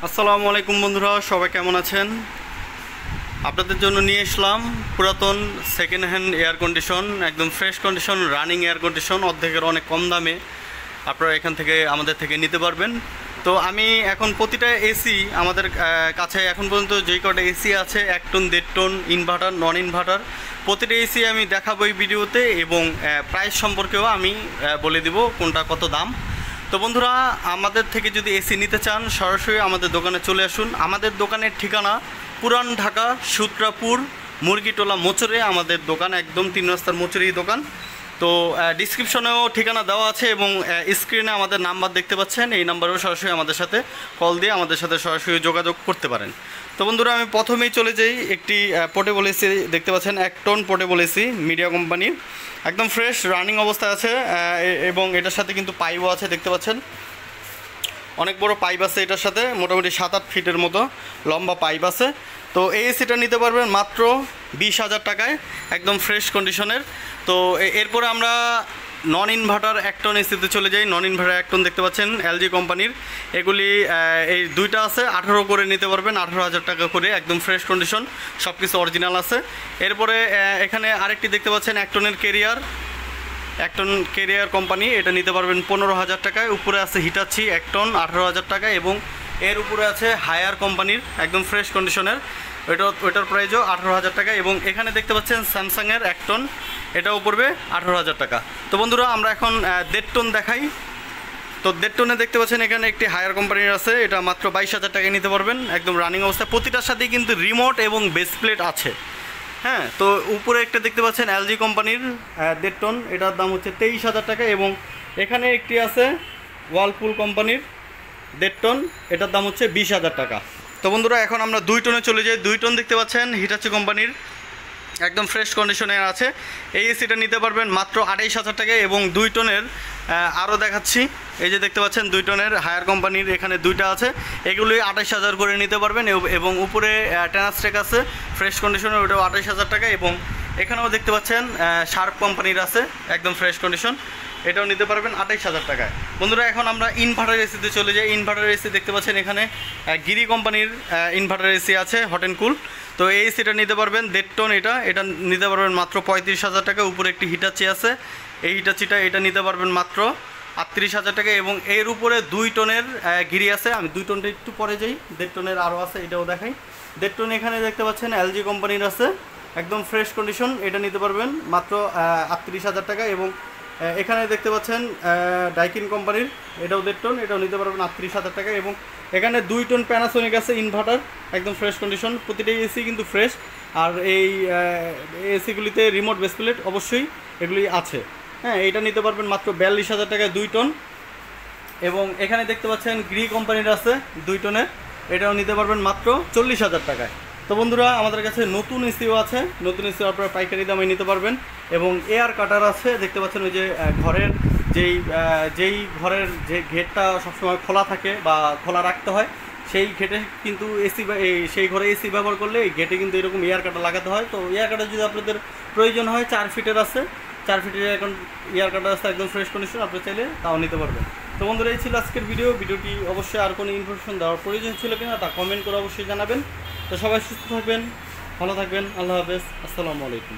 আসসালামু আলাইকুম বন্ধুরা, সবাই কেমন আছেন? আপনাদের জন্য নিয়ে আসলাম পুরাতন সেকেন্ড হ্যান্ড এয়ার কন্ডিশন, একদম fresh condition running air condition, অর্ধেকের অনেক কম দামে আপনারা এখান থেকে আমাদের থেকে নিতে পারবেন। তো আমি এখন প্রতিটা এসি আমাদের কাছে এখন পর্যন্ত যেই কটা এসি আছে 1 ton 1.5 ton inverter non inverter প্রতিটা এসি আমি দেখাবো এই ভিডিওতে, এবং প্রাইস সম্পর্কেও আমি বলে দিব কোনটা কত দাম। তো বন্ধুরা, আমাদের থেকে যদি এসি নিতে চান সরাসরি আমাদের দোকানে চলে আসুন। আমাদের দোকানের ঠিকানা পুরান ঢাকা সূত্রাপুর মুরগিটোলা মোচরে আমাদের দোকান, একদম 3 রাস্তার মোচরেই দোকান। তো ডিসক্রিপশনেও ঠিকানা দেওয়া আছে এবং স্ক্রিনে আমাদের নাম্বার দেখতে পাচ্ছেন, এই নাম্বারেও সরাসরি আমাদের সাথে কল দিয়ে আমাদের সাথে সরাসরি যোগাযোগ করতে পারেন। তো বন্ধুরা, আমি প্রথমেই চলে যাই, একটি পোর্টেবল এসি দেখতে পাচ্ছেন, 1 টন পোর্টেবল এসি মিডিয়া কোম্পানির, একদম ফ্রেশ রানিং অবস্থায় আছে, এবং এটার সাথে কিন্তু পাইপও আছে দেখতে পাচ্ছেন, অনেক বড় পাইপ আছে এটার সাথে, মোটামুটি 7-8 ফিটের মতো লম্বা পাইপ আছে। তো এই এসিটা নিতে পারবেন মাত্র 20,000 টাকায়, একদম ফ্রেশ কন্ডিশনের। তো এরপরে আমরা নন ইনভার্টার 1 টন এসিতে চলে যাই। নন ইনভার্টার 1 টন দেখতে পাচ্ছেন এলজি কোম্পানির, এগুলি এই দুইটা আছে 18 করে নিতে পারবেন, 18,000 টাকা করে, একদম ফ্রেশ কন্ডিশন, সব কিছু অরিজিনাল আছে। এরপরে এখানে আরেকটি দেখতে পাচ্ছেন 1 টনের কেরিয়ার, 1 টন কেরিয়ার কোম্পানি, এটা নিতে পারবেন 15,000 টাকায়। উপরে আছে হিটাচি 1 টন 18,000 টাকা, এবং এর উপরে আছে AiR কোম্পানির, একদম ফ্রেশ কন্ডিশনের, ওইটার প্রাইসও 18,000 টাকা। এবং এখানে দেখতে পাচ্ছেন স্যামসাংয়ের 1 টন, এটাও পড়বে 18,000 টাকা। তো বন্ধুরা, আমরা এখন 1.5 টন দেখাই। তো 1.5 টনে দেখতে পাচ্ছেন এখানে একটি AiR কোম্পানির আছে, এটা মাত্র 22,000 টাকায় নিতে পারবেন, একদম রানিং অবস্থায়। প্রতিটার সাথেই কিন্তু রিমোট এবং বেস প্লেট আছে। হ্যাঁ, তো উপরে একটা দেখতে পাচ্ছেন এলজি কোম্পানির 1.5 টন, এটার দাম হচ্ছে 23,000 টাকা। এবং এখানে একটি আছে ওয়ালপুল কোম্পানির 1.5 টন, এটার দাম হচ্ছে 20,000 টাকা। তো বন্ধুরা, এখন আমরা 2 টনে চলে যাই। 2 টন দেখতে পাচ্ছেন হিটাচি কোম্পানির, একদম ফ্রেশ কন্ডিশনে আছে। এই এসিটা নিতে পারবেন মাত্র 28,000 টাকায়। এবং 2 টনের আরও দেখাচ্ছি, এই যে দেখতে পাচ্ছেন 2 টনের AiR কোম্পানির এখানে দুইটা আছে, এগুলি 28,000 করে নিতে পারবেন। এবং উপরে ট্যানাস্টেক আছে ফ্রেশ কন্ডিশনে, ওটাও 28,000 টাকা। এবং এখানেও দেখতে পাচ্ছেন শার্প কোম্পানির আছে, একদম ফ্রেশ কন্ডিশন, এটাও নিতে পারবেন 28,000 টাকায়। বন্ধুরা, এখন আমরা ইনভার্টার এসিতে চলে যাই। ইনভার্টার এসি দেখতে পাচ্ছেন এখানে গিরি কোম্পানির ইনভার্টার এসি আছে হট অ্যান্ড কুল। তো এই এসিটা নিতে পারবেন 1.5 টন, এটা নিতে পারবেন মাত্র 35,000 টাকা। উপরে একটি হিটাচি আছে, এই হিটাচিটা এটা নিতে পারবেন মাত্র 38,000 টাকা। এবং এর উপরে 2 টনের গিরি আছে, আমি 2 টনটা একটু পরে যাই, 1.5 টনের আরও আছে, এটাও দেখাই। 1.5 টন এখানে দেখতে পাচ্ছেন এলজি কোম্পানির আছে, একদম ফ্রেশ কন্ডিশন, এটা নিতে পারবেন মাত্র 38,000 টাকা। এবং এখানে দেখতে পাচ্ছেন ডাইকিন কোম্পানির, এটাও 1.5 টন, এটাও নিতে পারবেন 38,000 টাকা। এবং এখানে 2 টন প্যানাসোনিক আছে ইনভার্টার, একদম ফ্রেশ কন্ডিশন, প্রতিটা এসি কিন্তু ফ্রেশ। আর এই এসিগুলিতে রিমোট বেস প্লেট অবশ্যই এগুলি আছে। হ্যাঁ, এইটা নিতে পারবেন মাত্র 42,000 টাকায় 2 টন। এবং এখানে দেখতে পাচ্ছেন গ্রি কোম্পানির আছে 2 টনের, এটাও নিতে পারবেন মাত্র 40,000 টাকায়। তো বন্ধুরা, আমাদের কাছে নতুন এসিও আছে, নতুন এসিও আপনারা পাইকারি দামে নিতে পারবেন। এবং এয়ার কাটার আছে, দেখতে পাচ্ছেন ওই যে ঘরের যেই ঘরের যে গেটটা সবসময় খোলা থাকে বা খোলা রাখতে হয়, সেই গেটে কিন্তু সেই ঘরে এসি ব্যবহার করলে এই গেটে কিন্তু এরকম এয়ার কাটার লাগাতে হয়। তো এয়ার কাটার যদি আপনাদের প্রয়োজন হয় 4 ফিটের আছে, 4 ফিটের এখন এয়ার কাটার আছে, একদম ফ্রেশ কন্ডিশন, আপনি চাইলে তাও নিতে পারবেন। তো বন্ধুরা, এই ছিল আজকের ভিডিওটি অবশ্যই আর কোনো ইনফরমেশন দেওয়ার প্রয়োজন ছিল কিনা তা কমেন্ট করে অবশ্যই জানাবেন। তো সবাই সুস্থ থাকবেন, ভালো থাকবেন, আল্লাহ হাফেজ, আসসালামু আলাইকুম।